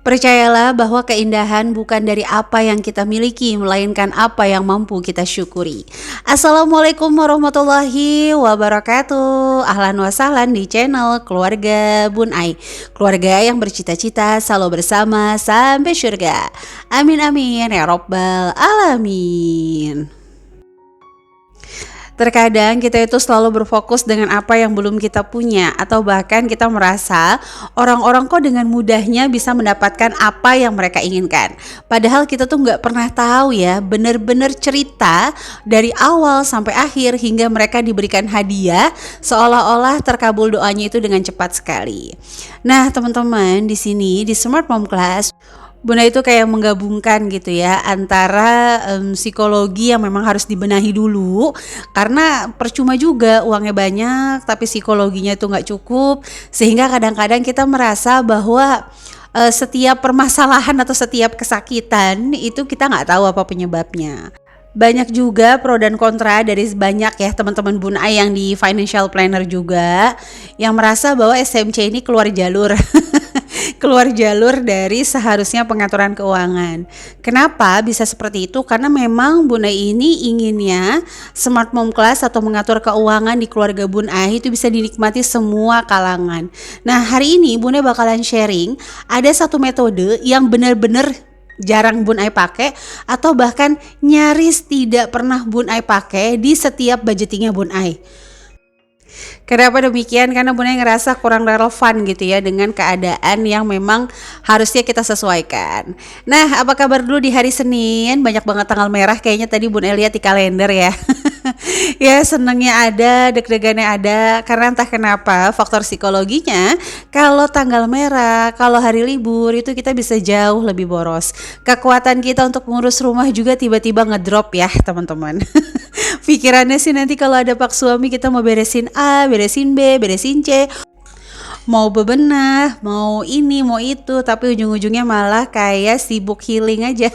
Percayalah bahwa keindahan bukan dari apa yang kita miliki, melainkan apa yang mampu kita syukuri. Assalamualaikum warahmatullahi wabarakatuh. Ahlan wa sahlan di channel Keluarga Bun Ai. Keluarga yang bercita-cita selalu bersama sampai surga. Amin amin ya robbal alamin. Terkadang kita itu selalu berfokus dengan apa yang belum kita punya, atau bahkan kita merasa orang-orang kok dengan mudahnya bisa mendapatkan apa yang mereka inginkan. Padahal kita tuh nggak pernah tahu ya bener-bener cerita dari awal sampai akhir hingga mereka diberikan hadiah seolah-olah terkabul doanya itu dengan cepat sekali. Nah teman-teman, di sini di Smart Mom Class Bunda itu kayak menggabungkan gitu ya antara psikologi yang memang harus dibenahi dulu, karena percuma juga uangnya banyak tapi psikologinya itu nggak cukup, sehingga kadang-kadang kita merasa bahwa setiap permasalahan atau setiap kesakitan itu kita nggak tahu apa penyebabnya. Banyak juga pro dan kontra dari banyak ya teman-teman Bun Ai yang di financial planner juga yang merasa bahwa SMC ini keluar jalur keluar jalur dari seharusnya pengaturan keuangan. Kenapa bisa seperti itu? Karena memang Bun Ai ini inginnya Smart Mom Class atau mengatur keuangan di keluarga Bun Ai itu bisa dinikmati semua kalangan. Nah hari ini Bun Ai bakalan sharing ada satu metode yang benar-benar jarang Bun Ai pakai atau bahkan nyaris tidak pernah Bun Ai pakai di setiap budgetingnya Bun Ai. Kenapa demikian? Karena Bun Ai ngerasa kurang relevan gitu ya dengan keadaan yang memang harusnya kita sesuaikan. Nah, apa kabar dulu di hari Senin? Banyak banget tanggal merah kayaknya tadi Bun Ai lihat di kalender ya. Ya senengnya ada, deg-degannya ada, karena entah kenapa faktor psikologinya kalau tanggal merah, kalau hari libur itu kita bisa jauh lebih boros. Kekuatan kita untuk mengurus rumah juga tiba-tiba ngedrop ya teman-teman. Pikirannya sih nanti kalau ada pak suami kita mau beresin A, beresin B, beresin C, mau bebenah, mau ini, mau itu, tapi ujung-ujungnya malah kayak sibuk healing aja.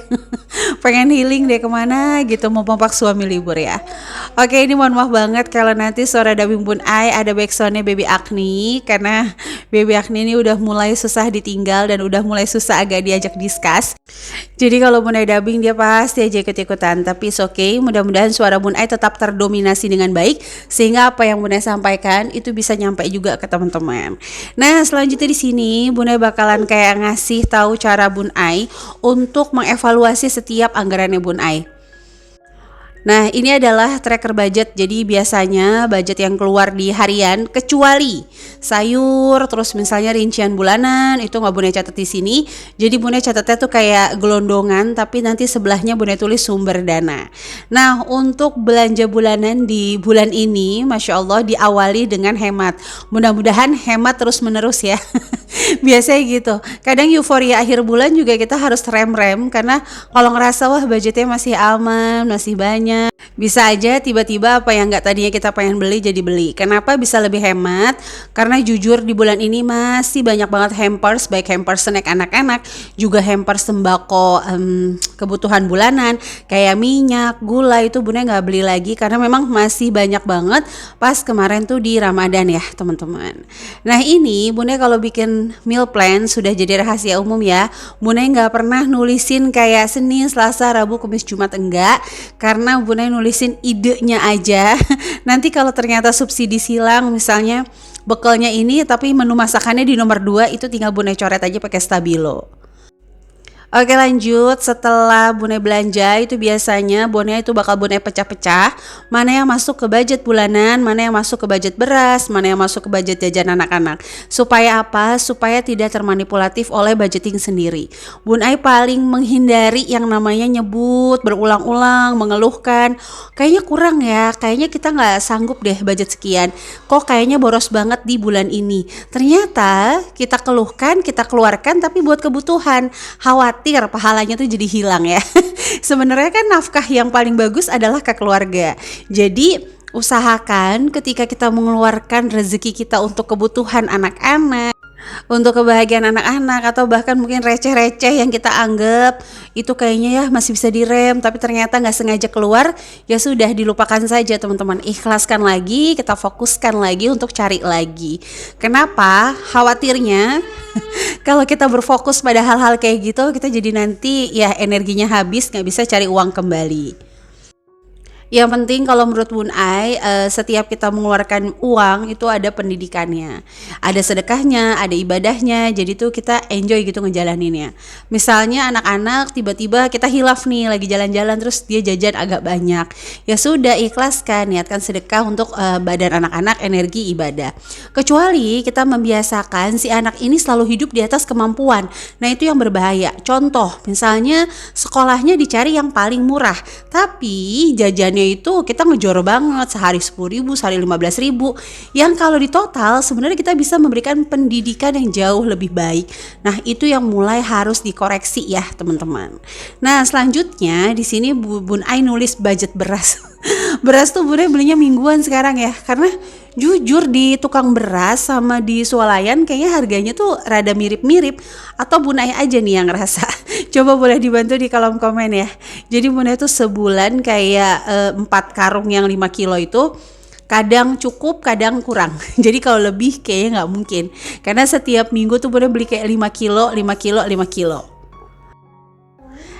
Pengen healing deh kemana gitu, mau pompak suami libur ya. Oke, ini mohon maaf banget kalau nanti suara dubbing Bun Ai ada backsoundnya Baby Agni, karena Baby Agni ini udah mulai susah ditinggal dan udah mulai susah agak diajak discuss. Jadi kalau Bun Ai dubbing dia pasti aja ikut-ikutan, tapi it's okay, mudah-mudahan suara Bun Ai tetap terdominasi dengan baik sehingga apa yang Bun Ai sampaikan itu bisa nyampe juga ke teman-teman. Nah selanjutnya di sini Bun Ai bakalan kayak ngasih tahu cara Bun Ai untuk mengevaluasi setiap anggarannya Bun Ai. Nah ini adalah tracker budget, jadi biasanya budget yang keluar di harian kecuali sayur, terus misalnya rincian bulanan itu nggak Bun Ai catat di sini. Jadi Bun Ai catatnya tuh kayak gelondongan, tapi nanti sebelahnya Bun Ai tulis sumber dana. Nah untuk belanja bulanan di bulan ini, Masya Allah diawali dengan hemat. Mudah-mudahan hemat terus menerus ya. Biasanya gitu. Kadang euforia akhir bulan juga kita harus rem-rem, karena kalau ngerasa wah budgetnya masih aman, masih banyak, bisa aja tiba-tiba apa yang nggak tadinya kita pengen beli jadi beli. Kenapa bisa lebih hemat? Karena jujur di bulan ini masih banyak banget hampers, baik hampers snack anak-anak, juga hampers sembako kebutuhan bulanan kayak minyak, gula itu Bun Ai nggak beli lagi karena memang masih banyak banget pas kemarin tuh di Ramadan ya teman-teman. Nah ini Bun Ai kalau bikin meal plan sudah jadi rahasia umum ya. Bun Ai nggak pernah nulisin kayak Senin, Selasa, Rabu, Kamis, Jumat, enggak, karena Bun Ai nulisin idenya aja. Nanti kalau ternyata subsidi silang, misalnya bekalnya ini tapi menu masakannya di nomor 2, itu tinggal Bun Ai coret aja pakai stabilo. Oke lanjut, setelah Bun Ai belanja itu biasanya Bun Ai itu bakal Bun Ai pecah-pecah mana yang masuk ke budget bulanan, mana yang masuk ke budget beras, mana yang masuk ke budget jajan anak-anak. Supaya apa? Supaya tidak termanipulatif oleh budgeting sendiri. Bun Ai paling menghindari yang namanya nyebut berulang-ulang, mengeluhkan kayaknya kurang ya, kayaknya kita nggak sanggup deh budget sekian, kok kayaknya boros banget di bulan ini. Ternyata kita keluhkan, kita keluarkan tapi buat kebutuhan, khawatir pahalanya tuh jadi hilang ya. Sebenarnya kan nafkah yang paling bagus adalah ke keluarga. Jadi usahakan ketika kita mengeluarkan rezeki kita untuk kebutuhan anak-anak, untuk kebahagiaan anak-anak atau bahkan mungkin receh-receh yang kita anggap itu kayaknya ya masih bisa direm tapi ternyata nggak sengaja keluar, ya sudah dilupakan saja teman-teman, ikhlaskan lagi, kita fokuskan lagi untuk cari lagi. Kenapa? Khawatirnya kalau kita berfokus pada hal-hal kayak gitu kita jadi nanti ya energinya habis, nggak bisa cari uang kembali. Yang penting kalau menurut Bun Ai, setiap kita mengeluarkan uang itu ada pendidikannya, ada sedekahnya, ada ibadahnya. Jadi tuh kita enjoy gitu ngejalaninnya. Misalnya anak-anak tiba-tiba kita hilaf nih lagi jalan-jalan terus dia jajan agak banyak. Ya sudah ikhlaskan, niatkan sedekah untuk badan anak-anak, energi ibadah. Kecuali kita membiasakan si anak ini selalu hidup di atas kemampuan. Nah itu yang berbahaya. Contoh, misalnya sekolahnya dicari yang paling murah, tapi jajannya itu kita ngejor banget, sehari 10.000, sehari 15.000, yang kalau di total sebenarnya kita bisa memberikan pendidikan yang jauh lebih baik. Nah itu yang mulai harus dikoreksi ya teman-teman. Nah selanjutnya di sini Bun Ai nulis budget beras. Beras tuh Bun Ai belinya mingguan sekarang ya, karena jujur di tukang beras sama di swalayan kayaknya harganya tuh rada mirip-mirip, atau Bun Ai aja nih yang ngerasa. Coba boleh dibantu di kolom komen ya. Jadi Bun Ai tuh sebulan kayak 4 karung yang 5 kilo itu kadang cukup kadang kurang. Jadi kalau lebih kayaknya nggak mungkin, karena setiap minggu tuh Bun Ai beli kayak 5 kilo 5 kilo 5 kilo.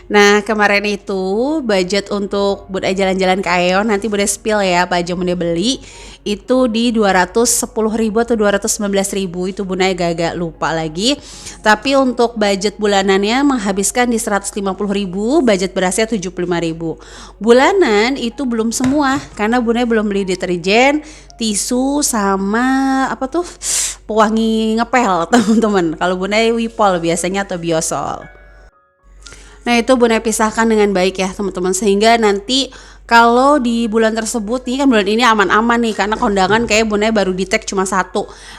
Nah kemarin itu budget untuk Bun Ai jalan-jalan ke Aeon, nanti Bun Ai spill ya apa aja Bun Ai beli, itu di 210.000 atau 219.000, itu Bun Ai agak lupa lagi. Tapi untuk budget bulanannya menghabiskan di 150.000, budget berasnya 75.000. Bulanan itu belum semua, karena Bun Ai belum beli deterjen, tisu sama apa tuh pewangi ngepel teman-teman. Kalau Bun Ai Wipol biasanya atau Biosol. Nah itu Bun Ai pisahkan dengan baik ya teman-teman, sehingga nanti kalau di bulan tersebut nih, kan bulan ini aman-aman nih karena kondangan kayak Bun Ai baru di tag cuma 1.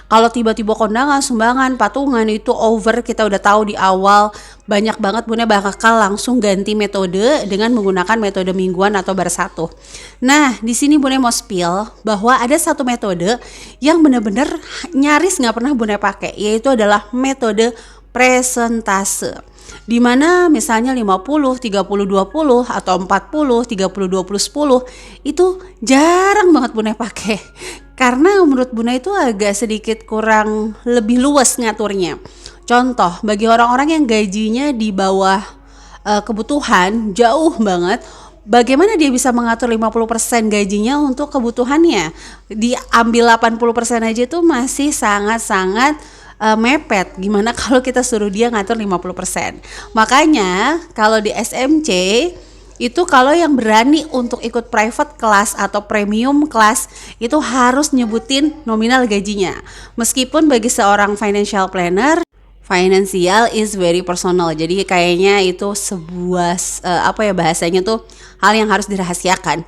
Kalau tiba-tiba kondangan, sumbangan, patungan itu over, kita udah tahu di awal banyak banget, Bun Ai bakal langsung ganti metode dengan menggunakan metode mingguan atau bar 1. Nah di sini Bun Ai mau spill bahwa ada satu metode yang benar-benar nyaris nggak pernah Bun Ai pakai, yaitu adalah metode presentase. Dimana misalnya 50, 30, 20 atau 40, 30, 20, 10 itu jarang banget Bun Ai pakai. Karena menurut Bun Ai itu agak sedikit kurang lebih luas ngaturnya. Contoh, bagi orang-orang yang gajinya di bawah kebutuhan jauh banget, bagaimana dia bisa mengatur 50% gajinya untuk kebutuhannya? Diambil 80% aja tuh masih sangat-sangat mepet. Gimana kalau kita suruh dia ngatur 50%? Makanya kalau di SMC itu kalau yang berani untuk ikut private class atau premium class itu harus nyebutin nominal gajinya. Meskipun bagi seorang financial planner, financial is very personal. Jadi kayaknya itu sebuah apa ya bahasanya tuh, hal yang harus dirahasiakan.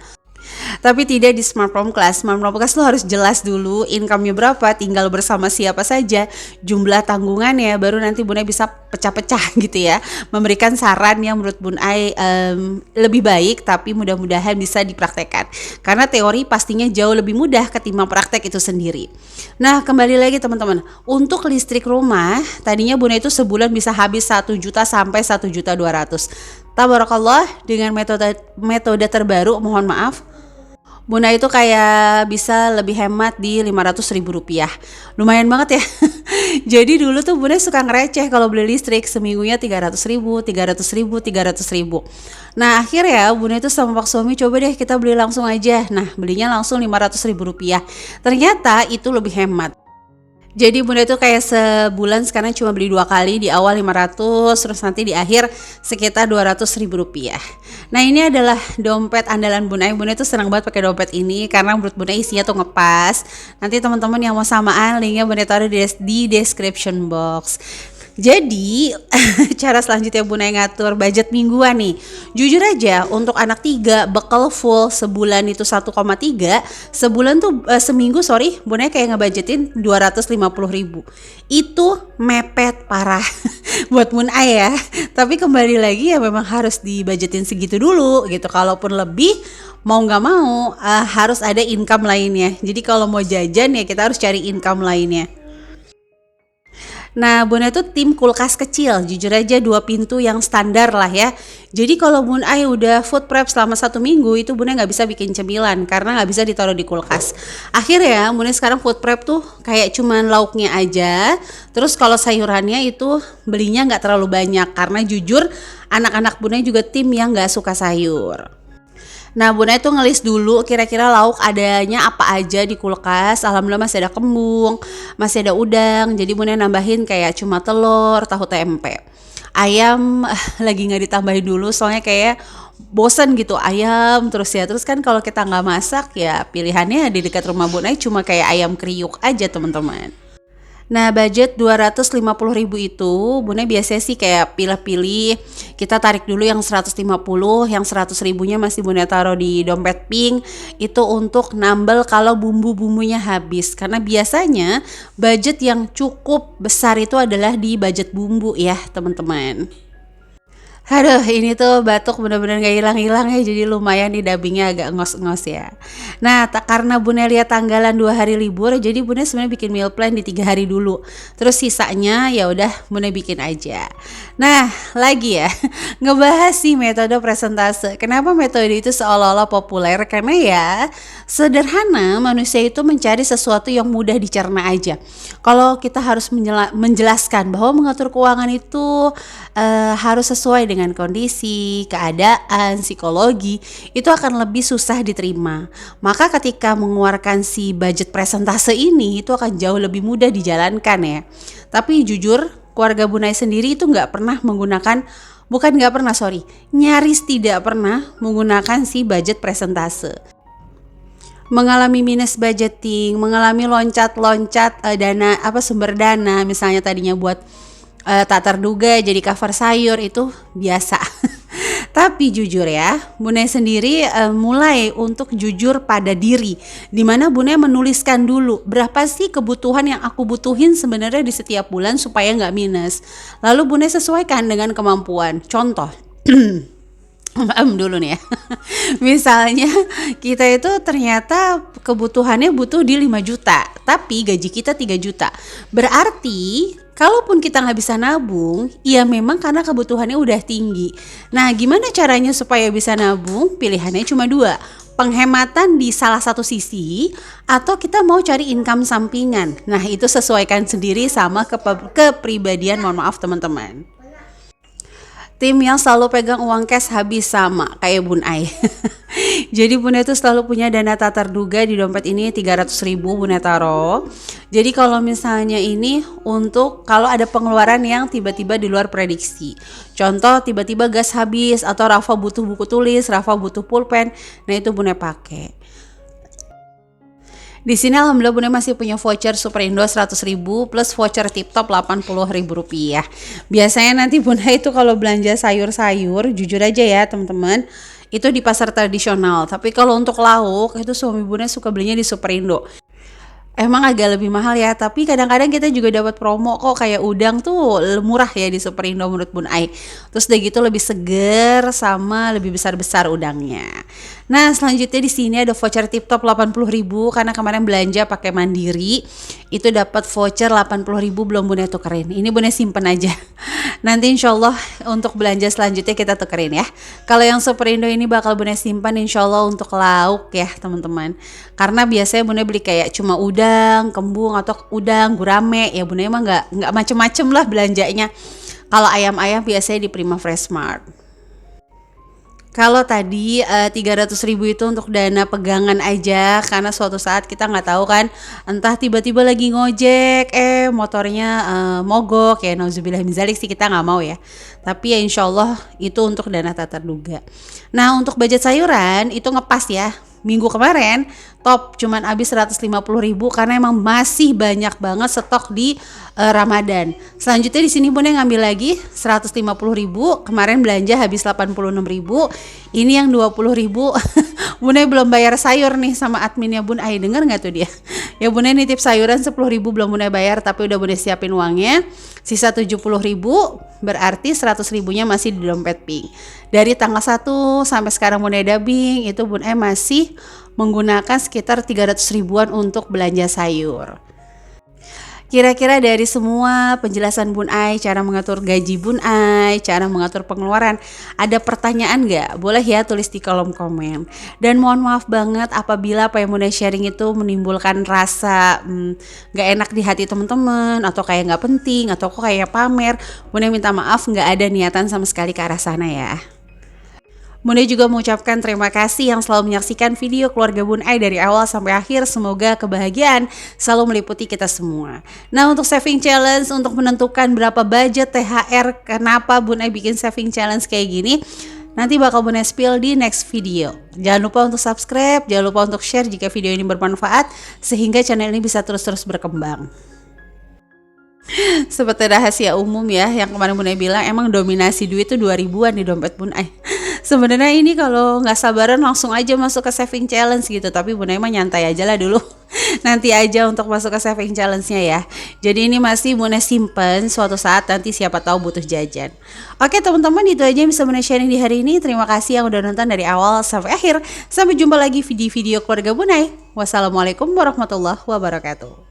Tapi tidak di Smart Prom Class. Smart Prom Class lo harus jelas dulu income-nya berapa, tinggal bersama siapa saja, jumlah tanggungannya, baru nanti Bun Ai bisa pecah-pecah gitu ya, memberikan saran yang menurut Bun Ai lebih baik, tapi mudah-mudahan bisa dipraktekkan. Karena teori pastinya jauh lebih mudah ketimbang praktek itu sendiri. Nah kembali lagi teman-teman, untuk listrik rumah tadinya Bun Ai itu sebulan bisa habis 1 juta sampai 1.200.000. Tabarakallah, dengan metode terbaru, mohon maaf, Bun Ai itu kayak bisa lebih hemat di 500.000 rupiah. Lumayan banget ya. Jadi dulu tuh Bun Ai suka ngereceh kalau beli listrik, seminggunya 300.000, 300.000, 300.000. Nah akhirnya Bun Ai itu sama Pak suami coba deh kita beli langsung aja. Nah belinya langsung 500.000 rupiah. Ternyata itu lebih hemat. Jadi Bun Ai itu kayak sebulan sekarang cuma beli 2 kali, di awal 500, terus nanti di akhir sekitar 200.000 rupiah. Nah ini adalah dompet andalan Bun Ai. Bun Ai tuh senang banget pakai dompet ini karena menurut Bun Ai isinya tuh ngepas. Nanti teman-teman yang mau samaan, linknya Bun Ai taruh di description box. Jadi cara selanjutnya Bun Ai ngatur budget mingguan nih. Jujur aja untuk anak 3 bekal full sebulan itu 1,3, sebulan tuh seminggu Bun Ai kayak ngebudgetin 250.000. Itu mepet parah buat Bun Ai ya. Tapi kembali lagi ya memang harus dibudgetin segitu dulu gitu. Kalaupun lebih mau nggak mau harus ada income lainnya. Jadi kalau mau jajan ya kita harus cari income lainnya. Nah, Bunda itu tim kulkas kecil, jujur aja 2 pintu yang standar lah ya. Jadi kalau Bun Ai udah food prep selama 1 minggu itu Bunda nggak bisa bikin cemilan karena nggak bisa ditaruh di kulkas. Akhirnya Bunda sekarang food prep tuh kayak cuman lauknya aja. Terus kalau sayurannya itu belinya nggak terlalu banyak karena jujur anak-anak Bunda juga tim yang nggak suka sayur. Nah, Bunda itu ngelis dulu kira-kira lauk adanya apa aja di kulkas. Alhamdulillah masih ada kembung, masih ada udang. Jadi Bunda nambahin kayak cuma telur, tahu tempe. Ayam lagi nggak ditambahin dulu soalnya kayak bosen gitu ayam terus ya. Terus kan kalau kita nggak masak ya pilihannya di dekat rumah Bunda cuma kayak ayam kriuk aja teman-teman. Nah, budget 250.000 itu Bunda biasanya sih kayak pilih-pilih. Kita tarik dulu yang 150, yang 100 ribunya masih Bunda taruh di dompet pink. Itu untuk nambel kalau bumbu-bumbunya habis. Karena biasanya budget yang cukup besar itu adalah di budget bumbu ya teman-teman. Aduh, ini tuh batuk bener-bener gak hilang-hilang ya, jadi lumayan nih dubbingnya agak ngos-ngos ya. Nah, karena Bunda lihat tanggalan 2 hari libur, jadi Bunda sebenarnya bikin meal plan di 3 hari dulu. Terus sisanya ya udah Bunda bikin aja. Nah, lagi ya, ngebahas sih metode presentase. Kenapa metode itu seolah-olah populer? Karena ya sederhana, manusia itu mencari sesuatu yang mudah dicerna aja. Kalau kita harus menjelaskan bahwa mengatur keuangan itu harus sesuai dengan kondisi, keadaan, psikologi, itu akan lebih susah diterima. Maka ketika mengeluarkan si budget presentase ini, itu akan jauh lebih mudah dijalankan ya. Tapi jujur, keluarga Bunai sendiri itu nyaris tidak pernah menggunakan si budget presentase. Mengalami minus budgeting, mengalami loncat-loncat sumber dana, misalnya tadinya buat tak terduga jadi cover sayur itu biasa. Tapi jujur ya, Bunda sendiri mulai untuk jujur pada diri, dimana Bunda menuliskan dulu berapa sih kebutuhan yang aku butuhin sebenarnya di setiap bulan supaya nggak minus. Lalu Bunda sesuaikan dengan kemampuan. Contoh, dulu nih ya. Misalnya kita itu ternyata kebutuhannya butuh di 5 juta, tapi gaji kita 3 juta. Berarti kalaupun kita nggak bisa nabung, ya memang karena kebutuhannya udah tinggi. Nah, gimana caranya supaya bisa nabung? Pilihannya cuma 2. Penghematan di salah satu sisi atau kita mau cari income sampingan. Nah, itu sesuaikan sendiri sama kepribadian, mohon maaf teman-teman. Tim yang selalu pegang uang cash habis sama kayak Bun Ai. Jadi Bunda itu selalu punya dana tak terduga di dompet ini 300.000 Bunda taruh. Jadi kalau misalnya ini untuk kalau ada pengeluaran yang tiba-tiba di luar prediksi. Contoh tiba-tiba gas habis atau Rafa butuh buku tulis, Rafa butuh pulpen. Nah itu Bunda pakai. Di sini alhamdulillah Bunda masih punya voucher Superindo 100.000 plus voucher TipTop 80.000 rupiah. Biasanya nanti Bunda itu kalau belanja sayur-sayur, jujur aja ya teman-teman, itu di pasar tradisional. Tapi kalau untuk lauk itu suami Bunda suka belinya di Superindo. Emang agak lebih mahal ya, tapi kadang-kadang kita juga dapat promo kok, kayak udang tuh murah ya di Superindo menurut Bun Ai. Terus udah gitu lebih seger sama lebih besar-besar udangnya. Nah, selanjutnya di sini ada voucher TipTop 80.000 karena kemarin belanja pakai Mandiri. Itu dapat voucher 80.000 belum Bunda tukerin. Ini Bunda simpen aja. Nanti insyaallah untuk belanja selanjutnya kita tukerin ya. Kalau yang Superindo ini bakal Bunda simpan insyaallah untuk lauk ya teman-teman. Karena biasanya Bunda beli kayak cuma udang, kembung atau udang, gurame ya Bunda emang nggak macem-macem lah belanjanya. Kalau ayam-ayam biasanya di Prima Fresh Mart. Kalau tadi 300.000 itu untuk dana pegangan aja karena suatu saat kita nggak tahu kan, entah tiba-tiba lagi ngojek motornya mogok ya, nauzubillah min dzalik sih kita nggak mau ya. Tapi ya insyaallah itu untuk dana tak terduga. Nah untuk budget sayuran itu ngepas ya. Minggu kemarin top cuman habis 150.000 karena emang masih banyak banget stok di Ramadan. Selanjutnya di sini Bunda ngambil lagi 150.000. Kemarin belanja habis 86.000. Ini yang 20.000 Bunda belum bayar sayur nih sama adminnya Bun Ai, denger nggak tuh dia? Ya Bunda nitip sayuran 10.000 belum Bunda bayar tapi udah Bunda siapin uangnya. Sisa 70.000 berarti 100.000-nya masih di dompet pink. Dari tanggal 1 sampai sekarang Bunda dubbing itu Bun Ai masih menggunakan sekitar 300 ribuan untuk belanja sayur. Kira-kira dari semua penjelasan Bun Ai, cara mengatur gaji Bun Ai, cara mengatur pengeluaran, ada pertanyaan nggak? Boleh ya tulis di kolom komen. Dan mohon maaf banget apabila apa yang Bun Ai sharing itu menimbulkan rasa nggak enak di hati teman-teman, atau kayak nggak penting, atau kok kayak pamer. Bun Ai minta maaf, nggak ada niatan sama sekali ke arah sana ya. Bun Ai juga mengucapkan terima kasih yang selalu menyaksikan video keluarga Bun Ai dari awal sampai akhir. Semoga kebahagiaan selalu meliputi kita semua. Nah, untuk saving challenge, untuk menentukan berapa budget THR, kenapa Bun Ai bikin saving challenge kayak gini, nanti bakal Bun Ai spill di next video. Jangan lupa untuk subscribe, jangan lupa untuk share jika video ini bermanfaat, sehingga channel ini bisa terus-terus berkembang. Seperti rahasia umum ya, yang kemarin Bun Ai bilang, emang dominasi duit tuh 2000-an di dompet Bun Ai. Sebenarnya ini kalau nggak sabaran langsung aja masuk ke saving challenge gitu, tapi Bun Ai mah nyantai aja lah dulu. Nanti aja untuk masuk ke saving challenge-nya ya. Jadi ini masih Bun Ai simpen, suatu saat nanti siapa tahu butuh jajan. Oke teman-teman, itu aja yang bisa Bun Ai sharing di hari ini. Terima kasih yang udah nonton dari awal sampai akhir. Sampai jumpa lagi di video keluarga Bun Ai. Wassalamualaikum warahmatullahi wabarakatuh.